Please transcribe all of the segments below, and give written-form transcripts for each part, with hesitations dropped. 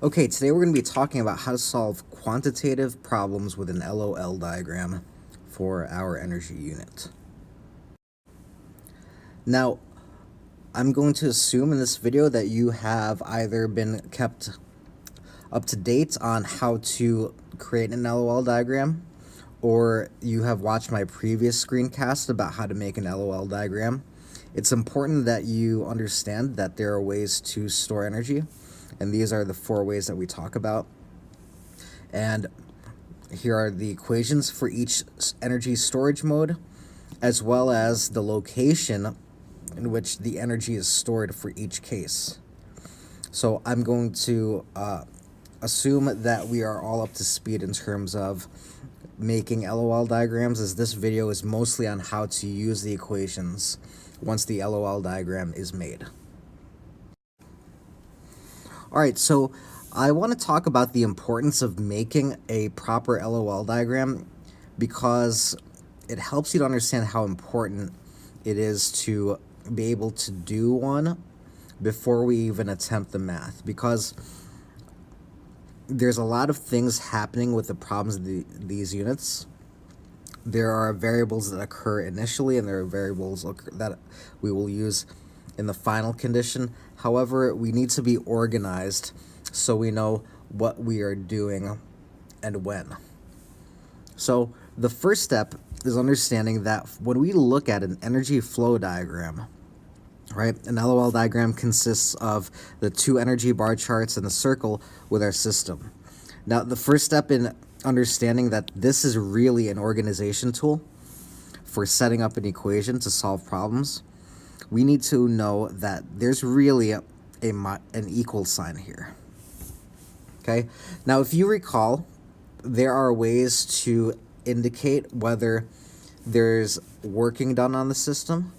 Okay, today we're going to be talking about how to solve quantitative problems with an LOL diagram for our energy unit. Now, I'm going to assume in this video that you have either been kept up to date on how to create an LOL diagram, or you have watched my previous screencast about how to make an LOL diagram. It's important that you understand that there are ways to store energy, and these are the 4 ways that we talk about. And here are the equations for each energy storage mode, as well as the location in which the energy is stored for each case. So I'm going to assume that we are all up to speed in terms of making LOL diagrams, as this video is mostly on how to use the equations once the LOL diagram is made. Alright, so I want to talk about the importance of making a proper LOL diagram because it helps you to understand how important it is to be able to do one before we even attempt the math, because there's a lot of things happening with the problems of these units. There are variables that occur initially, and there are variables that we will use in the final condition. However, we need to be organized so we know what we are doing and when. So the first step is understanding that when we look at an energy flow diagram, right, an LOL diagram consists of the 2 energy bar charts and the circle with our system. Now, the first step in understanding that this is really an organization tool for setting up an equation to solve problems, we need to know that there's really an equal sign here. Okay, now if you recall, there are ways to indicate whether there's working done on the system.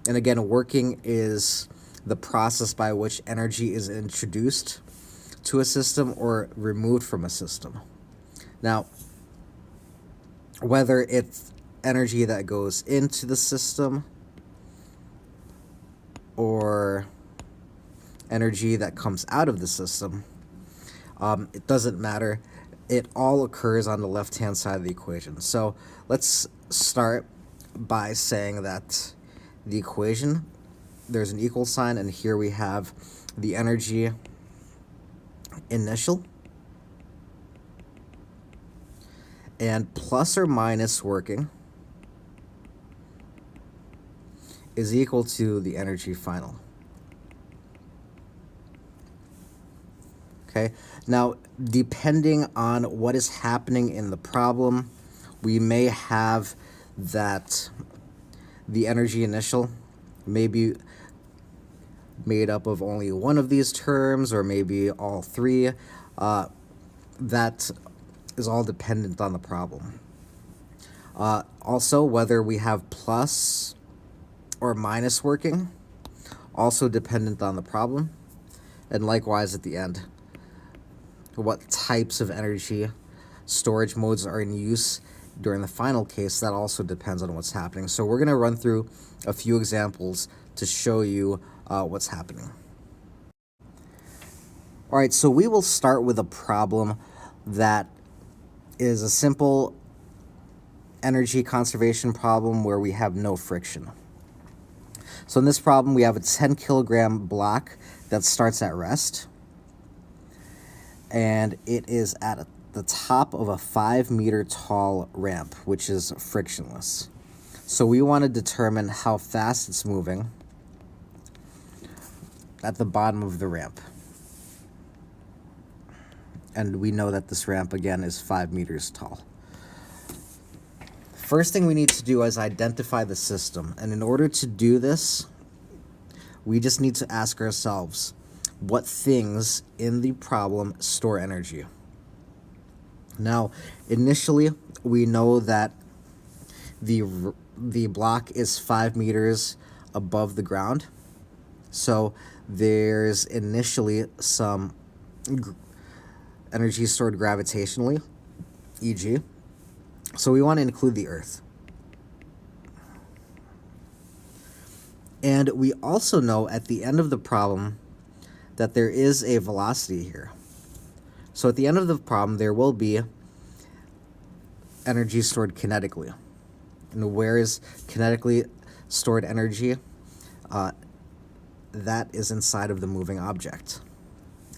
And again, working is the process by which energy is introduced to a system or removed from a system. Now, whether it's energy that goes into the system or energy that comes out of the system, it doesn't matter. It all occurs on the left-hand side of the equation. So let's start by saying that the equation, there's an equal sign, and here we have the energy initial, and plus or minus working is equal to the energy final. Okay, now depending on what is happening in the problem, we may have that the energy initial may be made up of only one of these terms, or maybe all 3. That is all dependent on the problem. Also, whether we have plus or minus working, also dependent on the problem. And likewise at the end, what types of energy storage modes are in use during the final case, that also depends on what's happening. So we're going to run through a few examples to show you what's happening. All right, so we will start with a problem that is a simple energy conservation problem where we have no friction. So in this problem, we have a 10 kilogram block that starts at rest, and it is at the top of a 5 meter tall ramp, which is frictionless. So we want to determine how fast it's moving at the bottom of the ramp. And we know that this ramp, again, is 5 meters tall. First thing we need to do is identify the system. And in order to do this, we just need to ask ourselves, what things in the problem store energy? Now, initially, we know that the block is 5 meters above the ground. So there's initially some energy stored gravitationally, e.g. So we want to include the Earth. And we also know at the end of the problem that there is a velocity here. So at the end of the problem, there will be energy stored kinetically. And where is kinetically stored energy? That is inside of the moving object.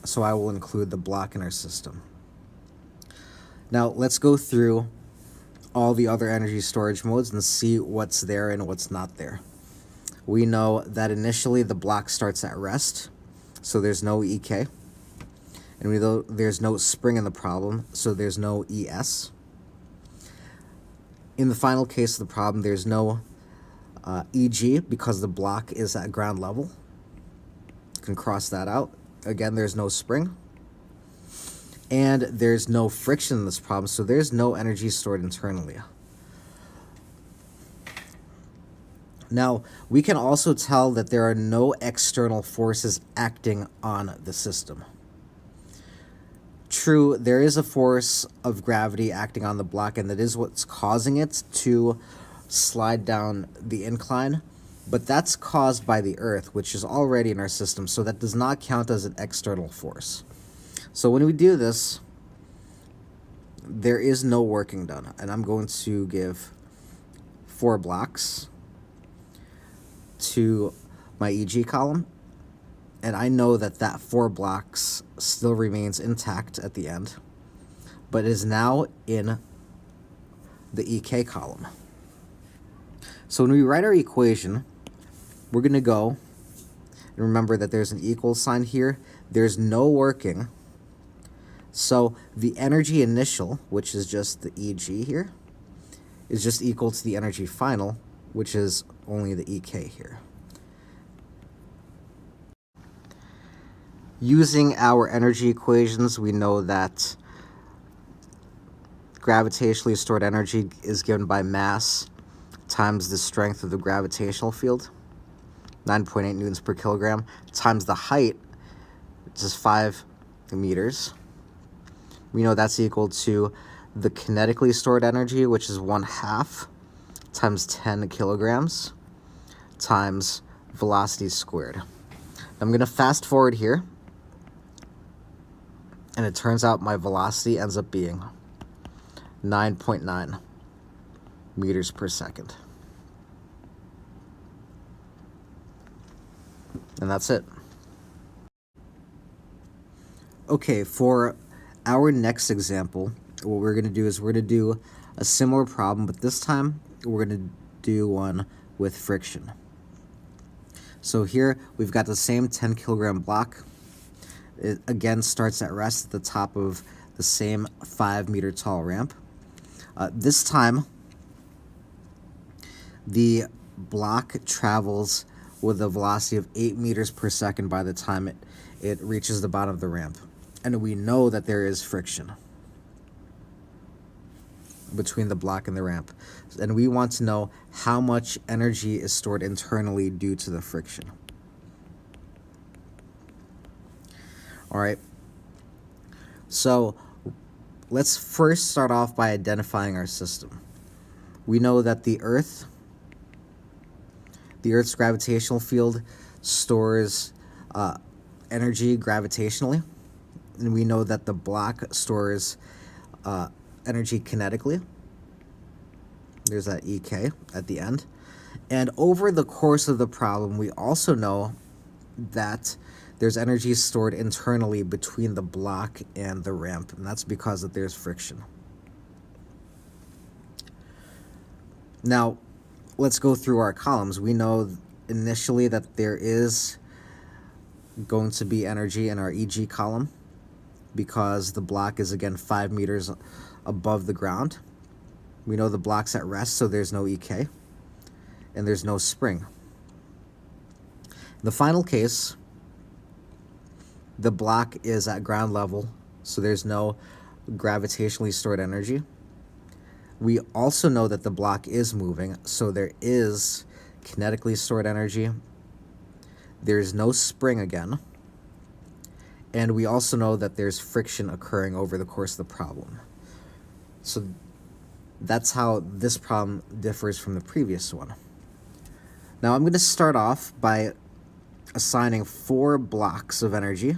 So I will include the block in our system. Now let's go through all the other energy storage modes and see what's there and what's not there. We know that initially the block starts at rest, so there's no EK. And we know there's no spring in the problem, so there's no ES. In the final case of the problem, there's no EG because the block is at ground level. You can cross that out. Again, there's no spring. And there's no friction in this problem, so there's no energy stored internally. Now, we can also tell that there are no external forces acting on the system. True, there is a force of gravity acting on the block, and that is what's causing it to slide down the incline, but that's caused by the Earth, which is already in our system, so that does not count as an external force. So when we do this, there is no working done, and I'm going to give 4 blocks to my EG column, and I know that that 4 blocks still remains intact at the end, but is now in the EK column. So when we write our equation, we're going to go, and remember that there's an equal sign here, there's no working, so the energy initial, which is just the EG here, is just equal to the energy final, which is only the EK here. Using our energy equations, we know that gravitationally stored energy is given by mass times the strength of the gravitational field, 9.8 newtons per kilogram, times the height, which is 5 meters. We know that's equal to the kinetically stored energy, which is 1/2 times 10 kilograms times velocity squared. I'm going to fast forward here, and it turns out my velocity ends up being 9.9 meters per second. And that's it. Okay, for our next example, what we're going to do is we're going to do a similar problem, but this time we're going to do one with friction. So here we've got the same 10 kilogram block. It again starts at rest at the top of the same 5 meter tall ramp. This time the block travels with a velocity of 8 meters per second by the time it reaches the bottom of the ramp. And we know that there is friction between the block and the ramp. And we want to know how much energy is stored internally due to the friction. All right. So let's first start off by identifying our system. We know that the Earth's gravitational field stores energy gravitationally. And we know that the block stores energy kinetically. There's that EK at the end. And over the course of the problem, we also know that there's energy stored internally between the block and the ramp, and that's because that there's friction. Now, let's go through our columns. We know initially that there is going to be energy in our EG column because the block is again 5 meters above the ground. We know the block's at rest, so there's no EK, and there's no spring. In the final case, the block is at ground level, so there's no gravitationally stored energy. We also know that the block is moving, so there is kinetically stored energy. There's no spring again. And we also know that there's friction occurring over the course of the problem. So that's how this problem differs from the previous one. Now I'm going to start off by assigning 4 blocks of energy.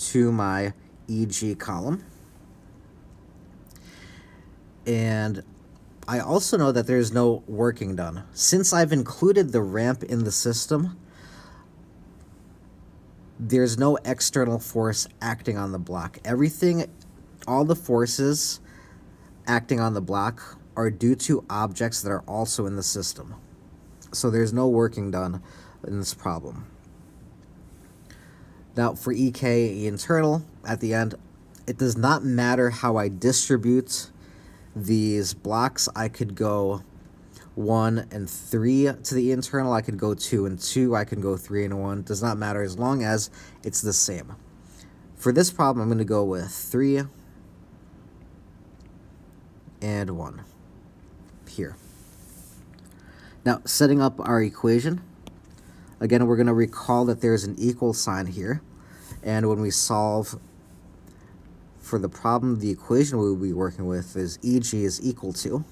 to my EG column. And I also know that there's no working done. Since I've included the ramp in the system, there's no external force acting on the block. All the forces acting on the block are due to objects that are also in the system. So there's no working done in this problem. Now for EK internal, at the end, it does not matter how I distribute these blocks. I could go 1 and 3 to the internal, I could go 2 and 2, I could go 3 and 1. It does not matter as long as it's the same. For this problem, I'm going to go with 3 and 1 here. Now, setting up our equation, again, we're going to recall that there's an equal sign here. And when we solve for the problem, the equation we'll be working with is EG is equal to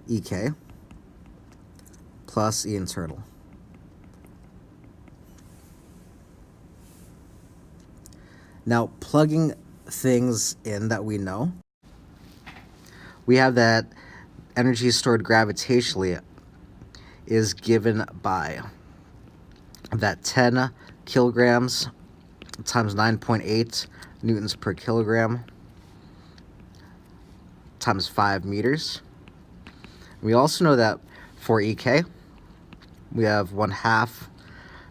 EK plus E internal. Now, plugging things in that we know, we have that energy stored gravitationally is given by that 10 kilograms times 9.8 newtons per kilogram times 5 meters. We also know that for EK, we have 1/2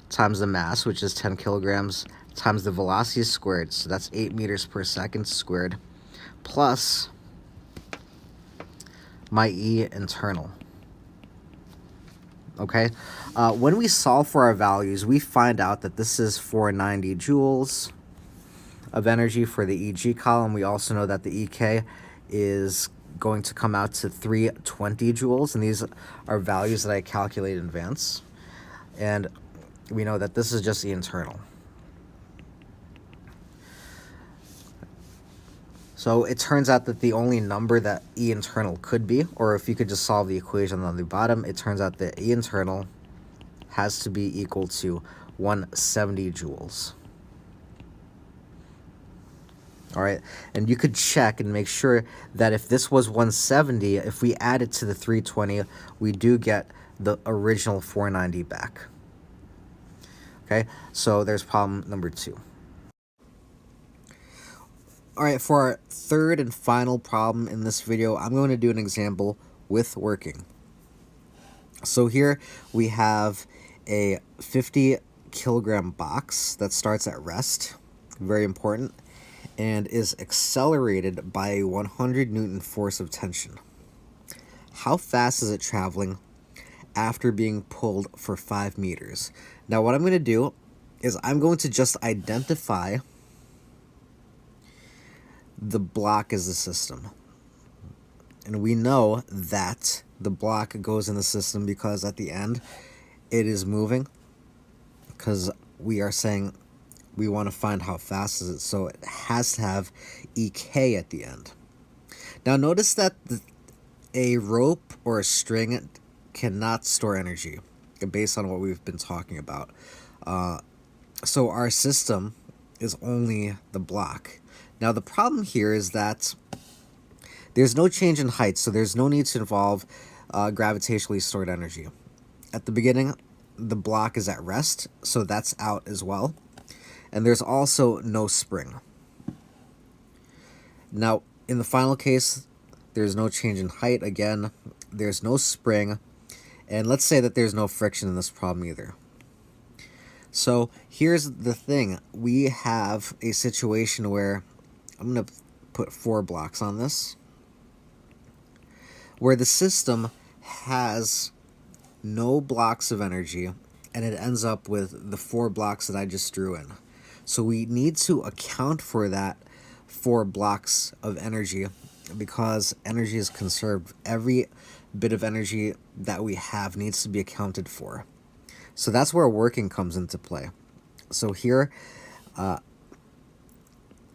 times the mass, which is 10 kilograms, times the velocity squared, so that's 8 meters per second squared, plus my E internal. Okay, when we solve for our values, we find out that this is 490 joules of energy for the EG column. We also know that the EK is going to come out to 320 joules, and these are values that I calculate in advance. And we know that this is just E internal. So it turns out that the only number that E internal could be, or if you could just solve the equation on the bottom, it turns out that E internal has to be equal to 170 joules. All right, and you could check and make sure that if this was 170, if we add it to the 320, we do get the original 490 back. Okay, so there's problem number 2. All right, for our third and final problem in this video, I'm going to do an example with working. So here we have a 50 kilogram box that starts at rest, very important, and is accelerated by a 100 Newton force of tension. How fast is it traveling after being pulled for 5 meters? Now what I'm going to do is I'm going to just identify the block as the system. And we know that the block goes in the system because at the end it is moving, because we are saying we want to find how fast is it, so it has to have EK at the end. Now notice that a rope or a string cannot store energy based on what we've been talking about. So our system is only the block. Now the problem here is that there's no change in height, so there's no need to involve gravitationally stored energy. At the beginning, the block is at rest, so that's out as well. And there's also no spring. Now, in the final case, there's no change in height. Again, there's no spring. And let's say that there's no friction in this problem either. So here's the thing. We have a situation where I'm going to put 4 blocks on this, where the system has no blocks of energy, and it ends up with the 4 blocks that I just drew in. So we need to account for that 4 blocks of energy, because energy is conserved. Every bit of energy that we have needs to be accounted for. So that's where working comes into play. So here,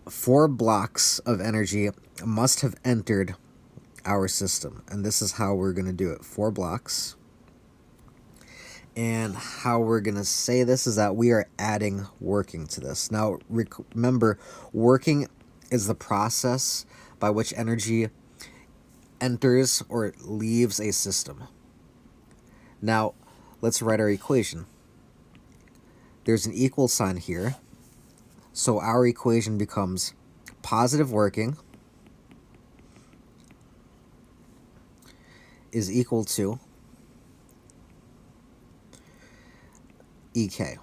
4 blocks of energy must have entered our system, and this is how we're going to do it. 4 blocks. And how we're going to say this is that we are adding working to this. Now, remember, working is the process by which energy enters or leaves a system. Now, let's write our equation. There's an equal sign here. So our equation becomes positive working is equal to EK.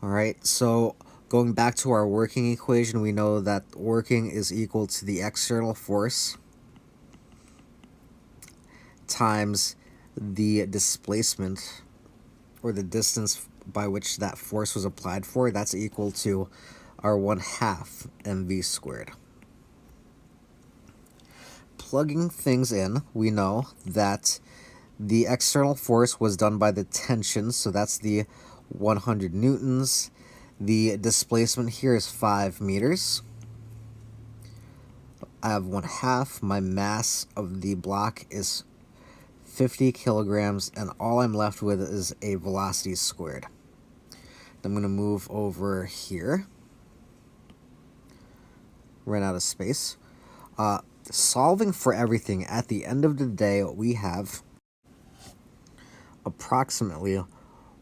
All right, so going back to our working equation, we know that working is equal to the external force times the displacement, or the distance by which that force was applied for. That's equal to our 1/2 mv squared. Plugging things in, we know that the external force was done by the tension, so that's the 100 newtons. The displacement here is 5 meters. I have 1/2. My mass of the block is 50 kilograms, and all I'm left with is a velocity squared. I'm going to move over here. Ran out of space. Solving for everything, at the end of the day, we have approximately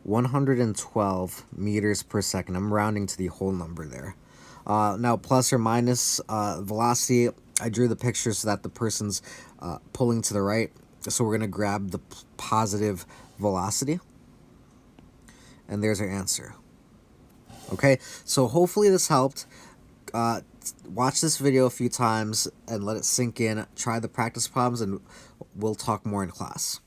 112 meters per second. I'm rounding to the whole number there. Now, plus or minus velocity, I drew the picture so that the person's pulling to the right. So we're going to grab the positive velocity. And there's our answer. Okay, so hopefully this helped. Watch this video a few times and let it sink in. Try the practice problems, and we'll talk more in class.